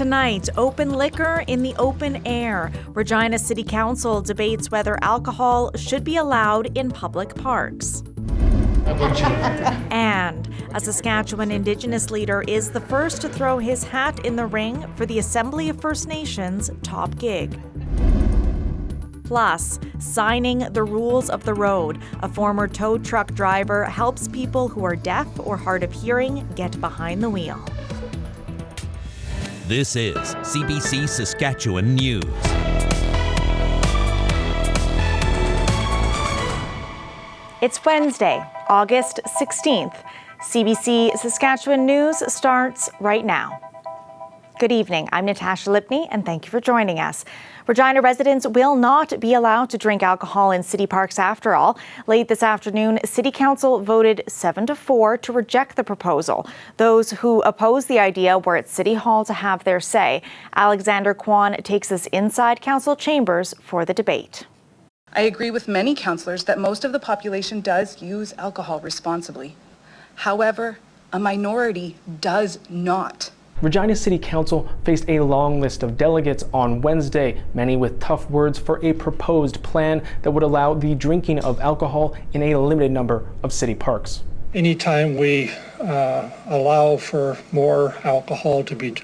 tonight, open liquor in the open air. Regina City Council debates whether alcohol should be allowed in public parks. And a Saskatchewan Indigenous leader is the first to throw his hat in the ring for the Assembly of First Nations top gig. Plus, signing the rules of the road. A former tow truck driver helps people who are deaf or hard of hearing get behind the wheel. This is CBC Saskatchewan News. It's Wednesday, August 16th. CBC Saskatchewan News starts right now. Good evening. I'm Natasha Lipney, and thank you for joining us. Regina residents will not be allowed to drink alcohol in city parks after all. Late this afternoon, City Council voted 7-4 to reject the proposal. Those who oppose the idea were at City Hall to have their say. Alexander Kwan takes us inside Council chambers for the debate. I agree with many councillors that most of the population does use alcohol responsibly. However, a minority does not. Regina City Council faced a long list of delegates on Wednesday, many with tough words for a proposed plan that would allow the drinking of alcohol in a limited number of city parks. Anytime we allow for more alcohol to be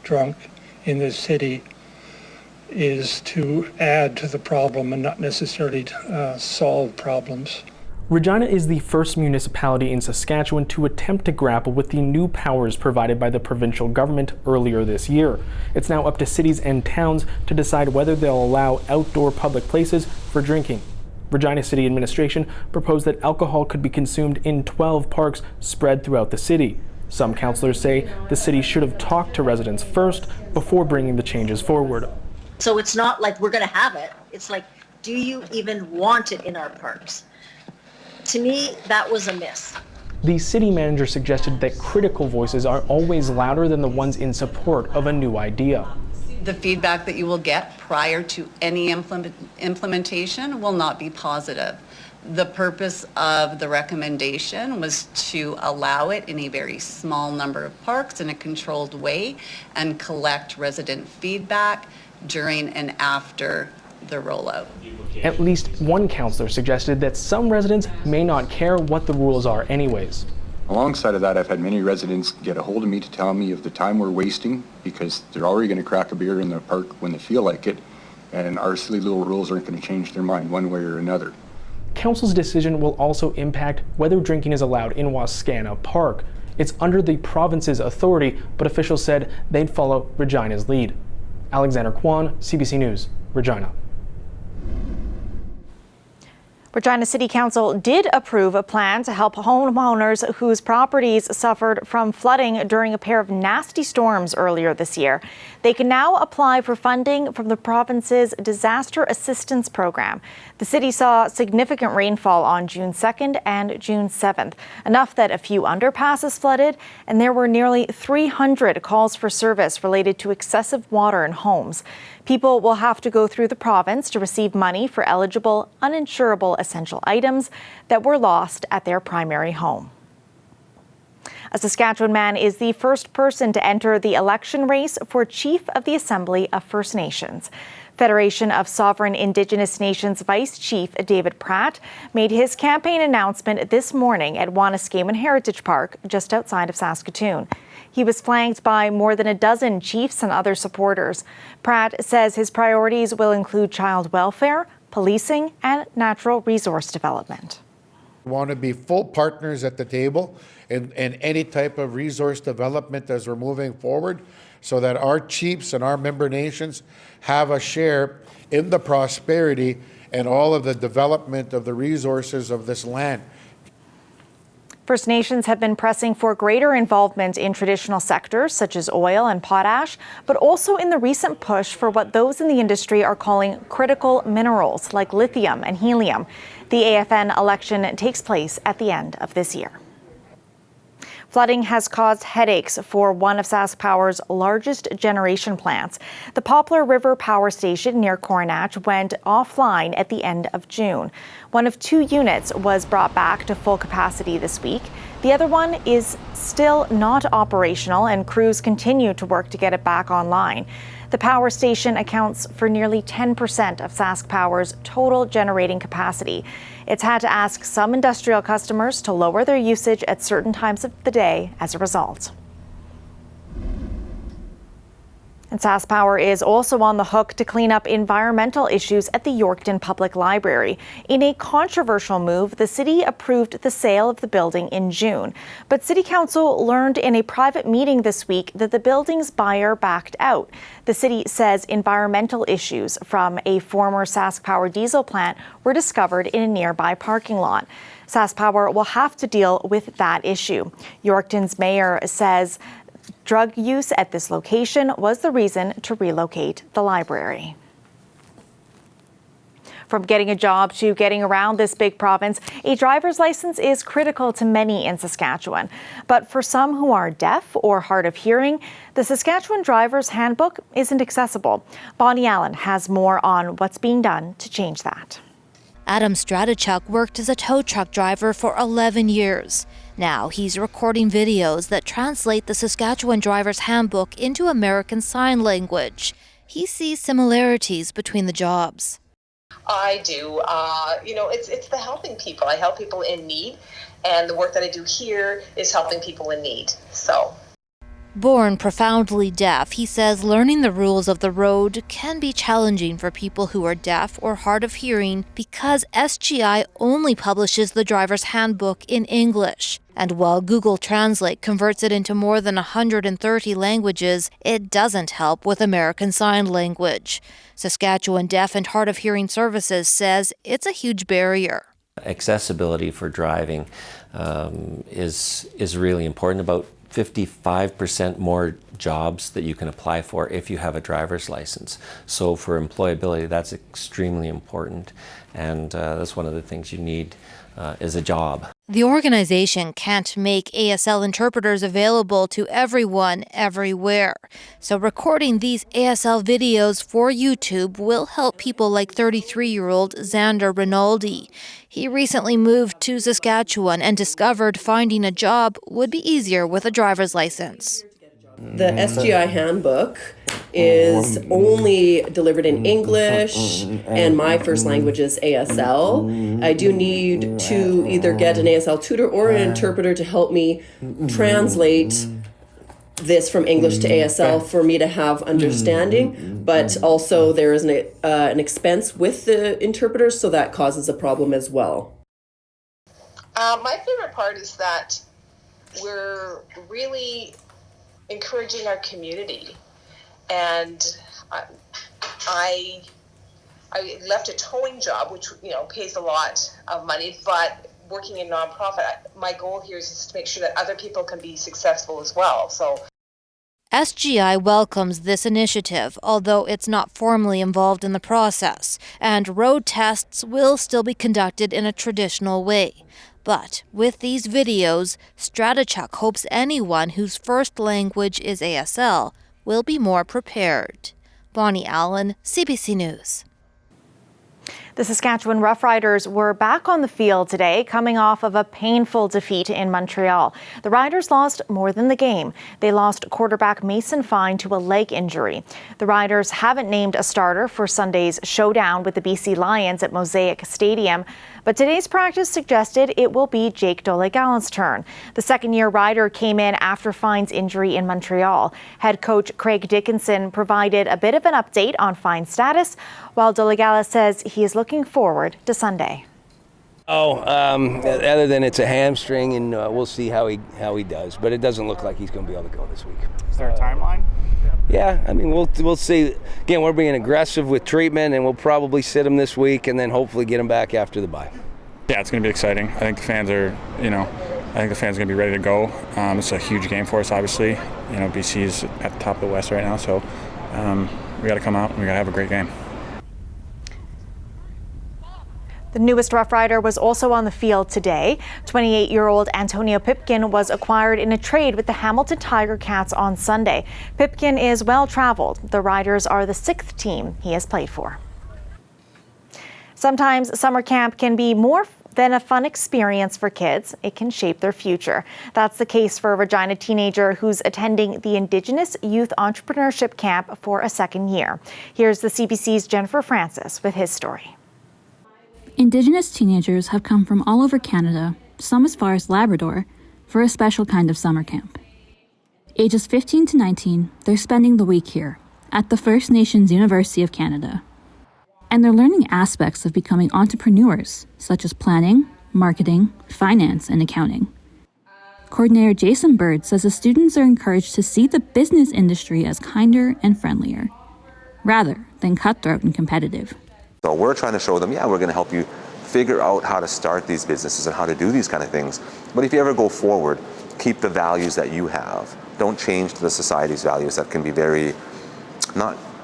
drunk in the city is to add to the problem and not necessarily solve problems. Regina is the first municipality in Saskatchewan to attempt to grapple with the new powers provided by the provincial government earlier this year. It's now up to cities and towns to decide whether they'll allow outdoor public places for drinking. Regina City Administration proposed that alcohol could be consumed in 12 parks spread throughout the city. Some councillors say the city should have talked to residents first before bringing the changes forward. So it's not like we're going to have it. It's like, do you even want it in our parks? To me, that was a miss. The city manager suggested that critical voices are always louder than the ones in support of a new idea. The feedback that you will get prior to any implementation will not be positive. The purpose of the recommendation was to allow it in a very small number of parks in a controlled way and collect resident feedback during and after the rollout. At least one councillor suggested that some residents may not care what the rules are anyways. Alongside of that, I've had many residents get a hold of me to tell me of the time we're wasting because they're already going to crack a beer in the park when they feel like it, and our silly little rules aren't going to change their mind one way or another. Council's decision will also impact whether drinking is allowed in Wascana Park. It's under the province's authority, but officials said they'd follow Regina's lead. Alexander Kwan, CBC News, Regina. Regina City Council did approve a plan to help homeowners whose properties suffered from flooding during a pair of nasty storms earlier this year. They can now apply for funding from the province's Disaster Assistance Program. The city saw significant rainfall on June 2nd and June 7th, enough that a few underpasses flooded, and there were nearly 300 calls for service related to excessive water in homes. People will have to go through the province to receive money for eligible, uninsurable essential items that were lost at their primary home. A Saskatchewan man is the first person to enter the election race for Chief of the Assembly of First Nations. Federation of Sovereign Indigenous Nations Vice Chief David Pratt made his campaign announcement this morning at Wanuskewin Heritage Park, just outside of Saskatoon. He was flanked by more than a dozen chiefs and other supporters. Pratt says his priorities will include child welfare, policing, and natural resource development. We want to be full partners at the table in any type of resource development as we're moving forward, so that our chiefs and our member nations have a share in the prosperity and all of the development of the resources of this land. First Nations have been pressing for greater involvement in traditional sectors such as oil and potash, but also in the recent push for what those in the industry are calling critical minerals like lithium and helium. The AFN election takes place at the end of this year. Flooding has caused headaches for one of SaskPower's largest generation plants. The Poplar River Power Station near Coronach went offline at the end of June. One of two units was brought back to full capacity this week. The other one is still not operational, and crews continue to work to get it back online. The power station accounts for nearly 10% of Sask Power's total generating capacity. It's had to ask some industrial customers to lower their usage at certain times of the day as a result. And Sask Power is also on the hook to clean up environmental issues at the Yorkton Public Library. In a controversial move, the city approved the sale of the building in June. But City Council learned in a private meeting this week that the building's buyer backed out. The city says environmental issues from a former Sask Power diesel plant were discovered in a nearby parking lot. Sask Power will have to deal with that issue. Yorkton's mayor says drug use at this location was the reason to relocate the library. From getting a job to getting around this big province, a driver's license is critical to many in Saskatchewan. But for some who are deaf or hard of hearing, the Saskatchewan Driver's Handbook isn't accessible. Bonnie Allen has more on what's being done to change that. Adam Stradichuk worked as a tow truck driver for 11 years. Now he's recording videos that translate the Saskatchewan Driver's Handbook into American Sign Language. He sees similarities between the jobs. I do. It's the helping people. I help people in need, and the work that I do here is helping people in need. So. Born profoundly deaf, he says learning the rules of the road can be challenging for people who are deaf or hard of hearing because SGI only publishes the driver's handbook in English. And while Google Translate converts it into more than 130 languages, it doesn't help with American Sign Language. Saskatchewan Deaf and Hard of Hearing Services says it's a huge barrier. Accessibility for driving is really important. About 55% more jobs that you can apply for if you have a driver's license. So for employability, that's extremely important. And that's one of the things you need is a job. The organization can't make ASL interpreters available to everyone, everywhere. So recording these ASL videos for YouTube will help people like 33-year-old Xander Rinaldi. He recently moved to Saskatchewan and discovered finding a job would be easier with a driver's license. The SGI handbook is only delivered in English, and my first language is ASL. I do need to either get an ASL tutor or an interpreter to help me translate this from English to ASL for me to have understanding, but also there is an expense with the interpreters, so that causes a problem as well. My favorite part is that we're really encouraging our community, and I left a towing job, which pays a lot of money, but working in nonprofit, my goal here is just to make sure that other people can be successful as well. So SGI welcomes this initiative, although it's not formally involved in the process, and road tests will still be conducted in a traditional way. But with these videos, Stradichuk hopes anyone whose first language is ASL will be more prepared. Bonnie Allen, CBC News. The Saskatchewan Roughriders were back on the field today, coming off of a painful defeat in Montreal. The Riders lost more than the game. They lost quarterback Mason Fine to a leg injury. The Riders haven't named a starter for Sunday's showdown with the BC Lions at Mosaic Stadium, but today's practice suggested it will be Jake Dolegala's turn. The second-year Rider came in after Fine's injury in Montreal. Head coach Craig Dickinson provided a bit of an update on Fine's status, while Dolegala says he is looking forward to Sunday. Other than it's a hamstring, and we'll see how he does. But it doesn't look like he's going to be able to go this week. Is there a timeline? Yeah, I mean, we'll see. Again, we're being aggressive with treatment, and we'll probably sit him this week, and then hopefully get him back after the bye. Yeah, it's going to be exciting. I think the fans are, I think the fans are going to be ready to go. It's a huge game for us, obviously. BC's at the top of the West right now, so we got to come out and we got to have a great game. The newest Roughrider was also on the field today. 28-year-old Antonio Pipkin was acquired in a trade with the Hamilton Tiger Cats on Sunday. Pipkin is well-traveled. The Riders are the 6th team he has played for. Sometimes summer camp can be more then a fun experience for kids. It can shape their future. That's the case for a Regina teenager who's attending the Indigenous Youth Entrepreneurship Camp for a second year. Here's the CBC's Jennifer Francis with his story. Indigenous teenagers have come from all over Canada, some as far as Labrador, for a special kind of summer camp. Ages 15 to 19, they're spending the week here at the First Nations University of Canada. And they're learning aspects of becoming entrepreneurs, such as planning, marketing, finance, and accounting. Coordinator Jason Bird says the students are encouraged to see the business industry as kinder and friendlier, rather than cutthroat and competitive. So we're trying to show them, we're going to help you figure out how to start these businesses and how to do these kind of things. But if you ever go forward, keep the values that you have. Don't change the society's values that can be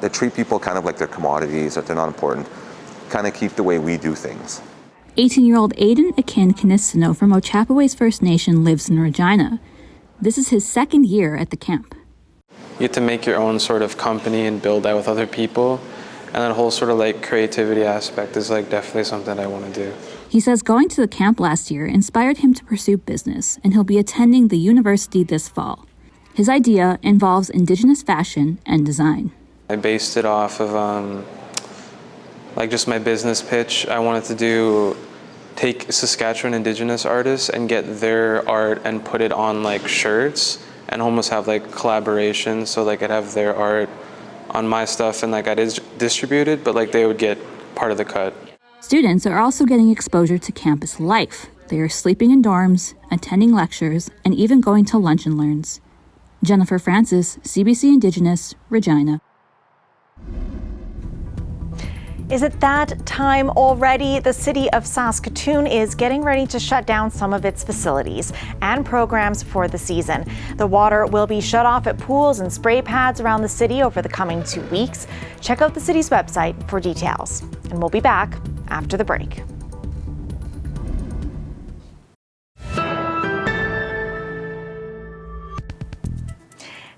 they treat people kind of like they're commodities, that they're not important. Kind of keep the way we do things. 18-year-old Aidan Akin Kinistino from Ochapowace First Nation lives in Regina. This is his second year at the camp. You get to make your own sort of company and build that with other people. And that whole sort of like creativity aspect is like definitely something I want to do. He says going to the camp last year inspired him to pursue business, and he'll be attending the university this fall. His idea involves Indigenous fashion and design. I based it off of like just my business pitch. I wanted to take Saskatchewan Indigenous artists and get their art and put it on like shirts and almost have like collaboration, so like I'd have their art on my stuff and like I distribute it, but like they would get part of the cut. Students are also getting exposure to campus life. They are sleeping in dorms, attending lectures, and even going to lunch and learns. Jennifer Francis, CBC Indigenous, Regina. Is it that time already? The city of Saskatoon is getting ready to shut down some of its facilities and programs for the season. The water will be shut off at pools and spray pads around the city over the coming 2 weeks. Check out the city's website for details. And we'll be back after the break.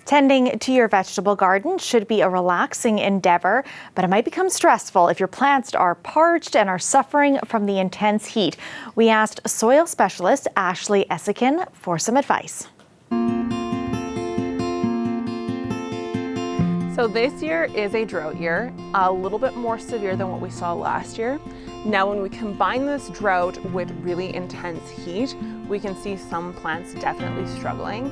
Tending to your vegetable garden should be a relaxing endeavor, but it might become stressful if your plants are parched and are suffering from the intense heat. We asked soil specialist Ashley Essikin for some advice. So this year is a drought year, a little bit more severe than what we saw last year. Now when we combine this drought with really intense heat, we can see some plants definitely struggling.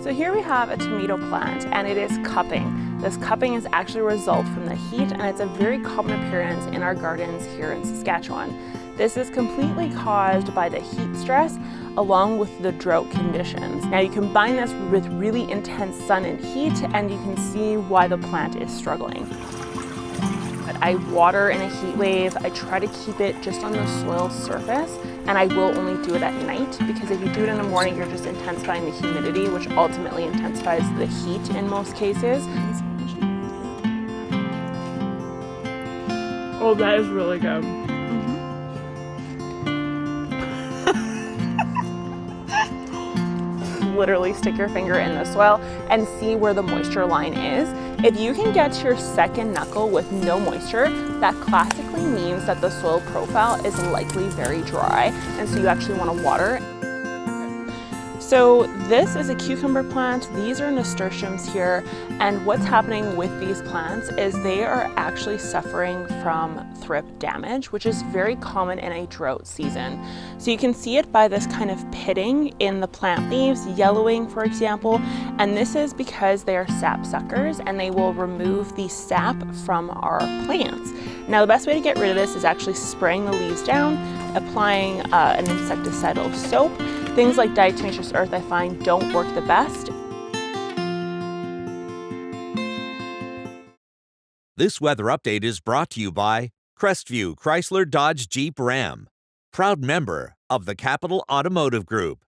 So here we have a tomato plant and it is cupping. This cupping is actually a result from the heat, and it's a very common appearance in our gardens here in Saskatchewan. This is completely caused by the heat stress along with the drought conditions. Now you combine this with really intense sun and heat and you can see why the plant is struggling. I water in a heat wave. I try to keep it just on the soil surface, and I will only do it at night, because if you do it in the morning, you're just intensifying the humidity, which ultimately intensifies the heat in most cases. Oh, that is really good. Literally stick your finger in the soil and see where the moisture line is. If you can get to your second knuckle with no moisture, that classically means that the soil profile is likely very dry, and so you actually want to water. So this is a cucumber plant. These are nasturtiums here, and what's happening with these plants is they are actually suffering from thrip damage, which is very common in a drought season. So you can see it by this kind of pitting in the plant leaves, yellowing for example, and this is because they are sap suckers and they will remove the sap from our plants. Now the best way to get rid of this is actually spraying the leaves down, applying an insecticidal soap. Things like diatomaceous earth I find don't work the best. This weather update is brought to you by Crestview Chrysler Dodge Jeep Ram, proud member of the Capital Automotive Group.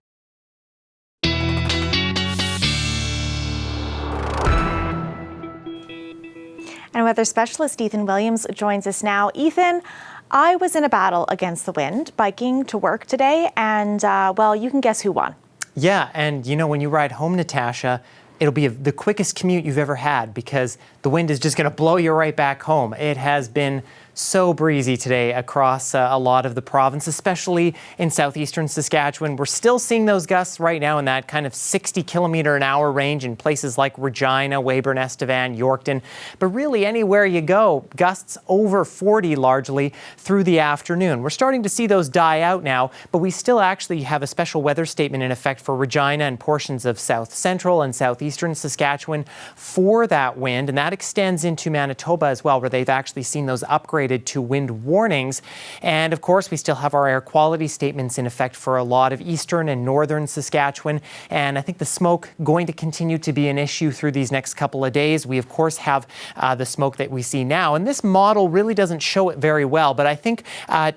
And weather specialist Ethan Williams joins us now. Ethan, I was in a battle against the wind, biking to work today, and well, you can guess who won. Yeah, and you know, when you ride home, Natasha, it'll be the quickest commute you've ever had, because the wind is just going to blow you right back home. It has been So breezy today across a lot of the province, especially in southeastern Saskatchewan. We're still seeing those gusts right now in that kind of 60-kilometer-an-hour range in places like Regina, Weyburn, Estevan, Yorkton. But really anywhere you go, gusts over 40 largely through the afternoon. We're starting to see those die out now, but we still actually have a special weather statement in effect for Regina and portions of south central and southeastern Saskatchewan for that wind, and that extends into Manitoba as well, where they've actually seen those upgraded to wind warnings. And of course, we still have our air quality statements in effect for a lot of eastern and northern Saskatchewan. And I think the smoke going to continue to be an issue through these next couple of days. We, of course, have the smoke that we see now. And this model really doesn't show it very well. But I think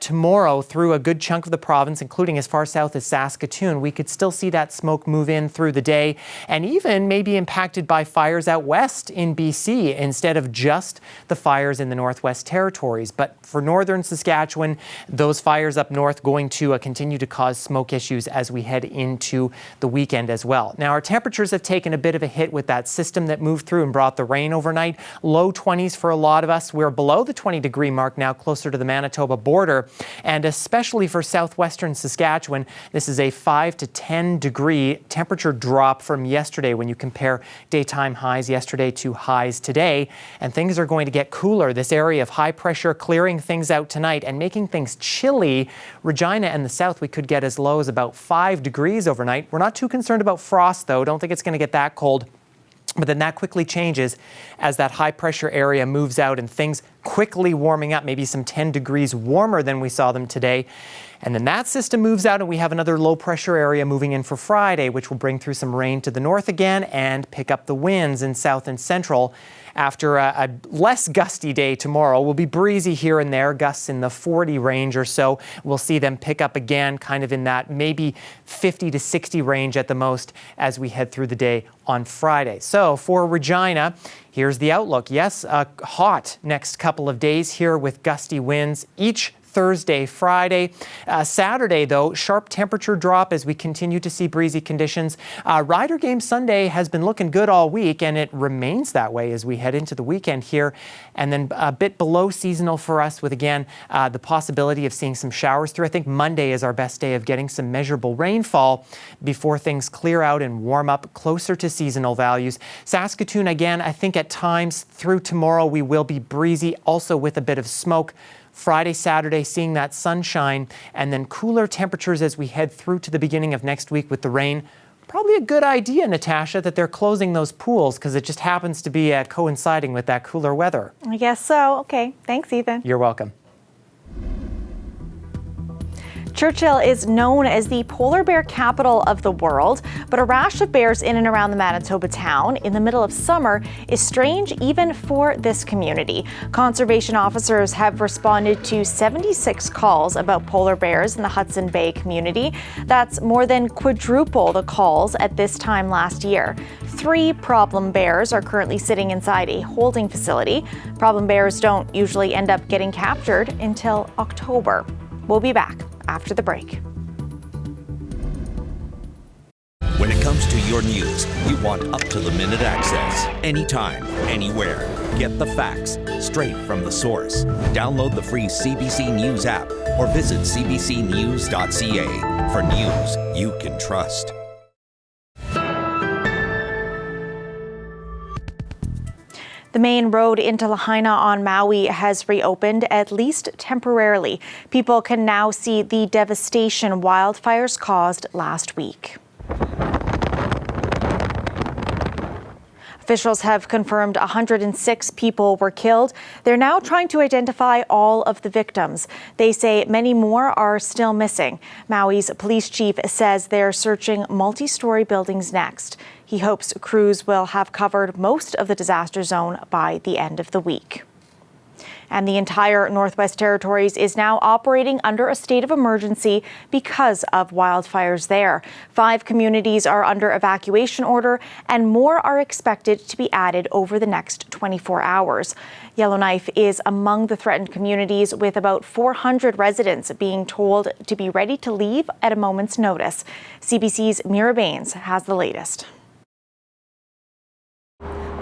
tomorrow, through a good chunk of the province, including as far south as Saskatoon, we could still see that smoke move in through the day and even maybe impacted by fires out west in BC instead of just the fires in the Northwest Territories. But for northern Saskatchewan, those fires up north going to continue to cause smoke issues as we head into the weekend as well. Now, our temperatures have taken a bit of a hit with that system that moved through and brought the rain overnight. Low 20s for a lot of us. We're below the 20-degree mark now, closer to the Manitoba border. And especially for southwestern Saskatchewan, this is a 5 to 10-degree temperature drop from yesterday when you compare daytime highs yesterday to highs today. And things are going to get cooler. This area of high pressure clearing things out tonight and making things chilly. Regina and the south, we could get as low as about 5 degrees overnight. We're not too concerned about frost, though. Don't think it's going to get that cold. But then that quickly changes as that high pressure area moves out and things quickly warming up, maybe some 10 degrees warmer than we saw them today. And then that system moves out and we have another low pressure area moving in for Friday, which will bring through some rain to the north again and pick up the winds in south and central. After a less gusty day tomorrow, we'll be breezy here and there, gusts in the 40 range or so. We'll see them pick up again kind of in that maybe 50 to 60 range at the most as we head through the day on Friday. So for Regina, here's the outlook. Yes, a hot next couple of days here with gusty winds each Thursday, Friday. Saturday, though, sharp temperature drop as we continue to see breezy conditions. Rider game Sunday has been looking good all week, and it remains that way as we head into the weekend here. And then a bit below seasonal for us with, again, the possibility of seeing some showers through. I think Monday is our best day of getting some measurable rainfall before things clear out and warm up closer to seasonal values. Saskatoon, again, I think at times through tomorrow we will be breezy, also with a bit of smoke. Friday, Saturday, seeing that sunshine and then cooler temperatures as we head through to the beginning of next week with the rain. Probably a good idea, Natasha, that they're closing those pools because it just happens to be coinciding with that cooler weather. I guess so. Okay. Thanks, Ethan. You're welcome. Churchill is known as the polar bear capital of the world, but a rash of bears in and around the Manitoba town in the middle of summer is strange even for this community. Conservation officers have responded to 76 calls about polar bears in the Hudson Bay community. That's more than quadruple the calls at this time last year. 3 problem bears are currently sitting inside a holding facility. Problem bears don't usually end up getting captured until October. We'll be back after the break. When it comes to your news, you want up-to-the-minute access. Anytime, anywhere. Get the facts straight from the source. Download the free CBC News app or visit cbcnews.ca for news you can trust. The main road into Lahaina on Maui has reopened, at least temporarily. People can now see the devastation wildfires caused last week. Officials have confirmed 106 people were killed. They're now trying to identify all of the victims. They say many more are still missing. Maui's police chief says they're searching multi-story buildings next. He hopes crews will have covered most of the disaster zone by the end of the week. And the entire Northwest Territories is now operating under a state of emergency because of wildfires there. 5 communities are under evacuation order, and more are expected to be added over the next 24 hours. Yellowknife is among the threatened communities, with about 400 residents being told to be ready to leave at a moment's notice. CBC's Mira Baines has the latest.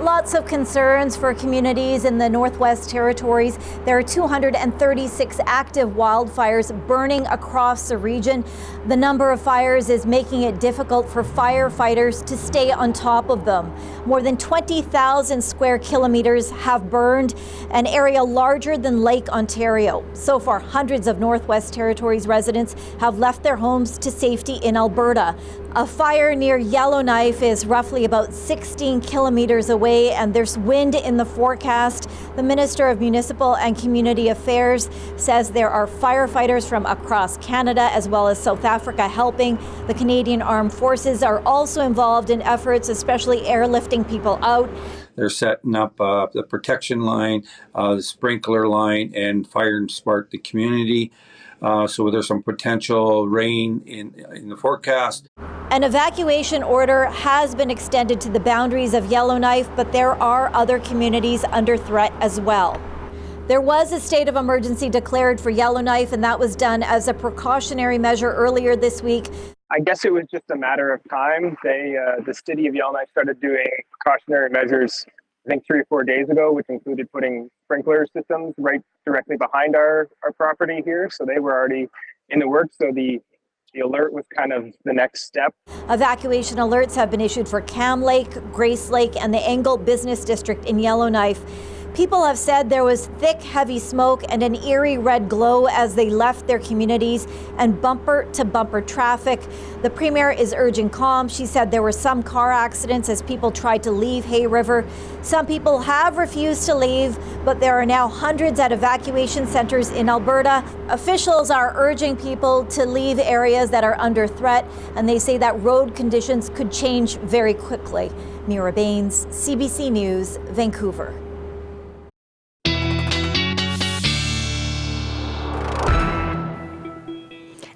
Lots of concerns for communities in the Northwest Territories. There are 236 active wildfires burning across the region. The number of fires is making it difficult for firefighters to stay on top of them. More than 20,000 square kilometers have burned, an area larger than Lake Ontario. So far, hundreds of Northwest Territories residents have left their homes to safety in Alberta. A fire near Yellowknife is roughly about 16 kilometers away, and there's wind in the forecast. The Minister of Municipal and Community Affairs says there are firefighters from across Canada as well as South Africa helping. The Canadian Armed Forces are also involved in efforts, especially airlifting people out. They're setting up the protection line, the sprinkler line, and fire and spark the community. So there's some potential rain in the forecast. An evacuation order has been extended to the boundaries of Yellowknife, but there are other communities under threat as well. There was a state of emergency declared for Yellowknife, and that was done as a precautionary measure earlier this week. I guess it was just a matter of time. The city of Yellowknife started doing precautionary measures, I think 3 or 4 days ago, which included putting sprinkler systems right directly behind our property here. So they were already in the works. So the alert was kind of the next step. Evacuation alerts have been issued for Cam Lake, Grace Lake, and the Angle Business District in Yellowknife. People have said there was thick, heavy smoke and an eerie red glow as they left their communities and bumper-to-bumper traffic. The Premier is urging calm. She said there were some car accidents as people tried to leave Hay River. Some people have refused to leave, but there are now hundreds at evacuation centers in Alberta. Officials are urging people to leave areas that are under threat, and they say that road conditions could change very quickly. Mira Baines, CBC News, Vancouver.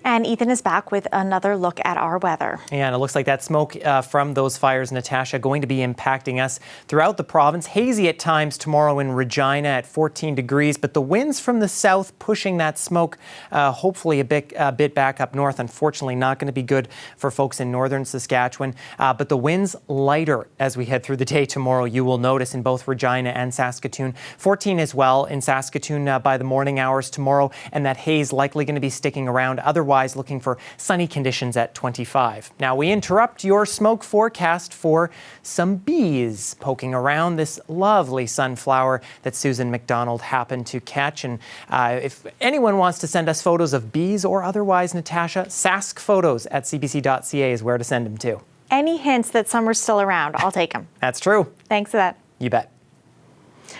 And Ethan is back with another look at our weather. And it looks like that smoke from those fires, Natasha, going to be impacting us throughout the province. Hazy at times tomorrow in Regina at 14 degrees, but the winds from the south pushing that smoke hopefully a bit back up north. Unfortunately, not going to be good for folks in northern Saskatchewan. But the winds lighter as we head through the day tomorrow. You will notice in both Regina and Saskatoon. 14 as well in Saskatoon by the morning hours tomorrow, and that haze likely going to be sticking around. Otherwise, looking for sunny conditions at 25. Now we interrupt your smoke forecast for some bees poking around this lovely sunflower that Susan McDonald happened to catch. And if anyone wants to send us photos of bees or otherwise, Natasha, saskphotos@cbc.ca is where to send them to. Any hints that summer's still around, I'll take them. That's true. Thanks for that. You bet.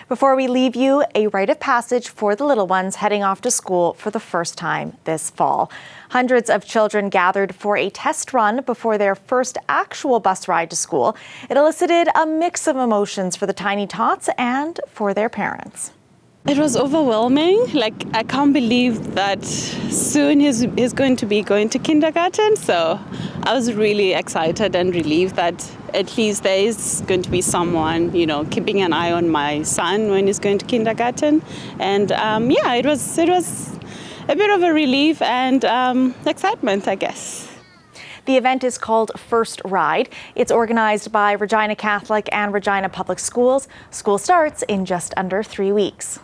Before we leave you, a rite of passage for the little ones heading off to school for the first time this fall. Hundreds of children gathered for a test run before their first actual bus ride to school. It elicited a mix of emotions for the tiny tots and for their parents. It was overwhelming. I can't believe that soon he's going to be going to kindergarten. So I was really excited and relieved that at least there is going to be someone, keeping an eye on my son when he's going to kindergarten. And it was a bit of a relief and excitement, I guess. The event is called First Ride. It's organized by Regina Catholic and Regina Public Schools. School starts in just under 3 weeks.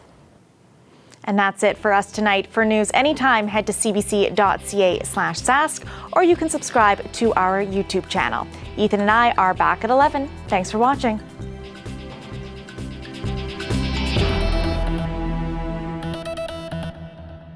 And that's it for us tonight. For news anytime, head to cbc.ca/sask, or you can subscribe to our YouTube channel. Ethan and I are back at 11. Thanks for watching.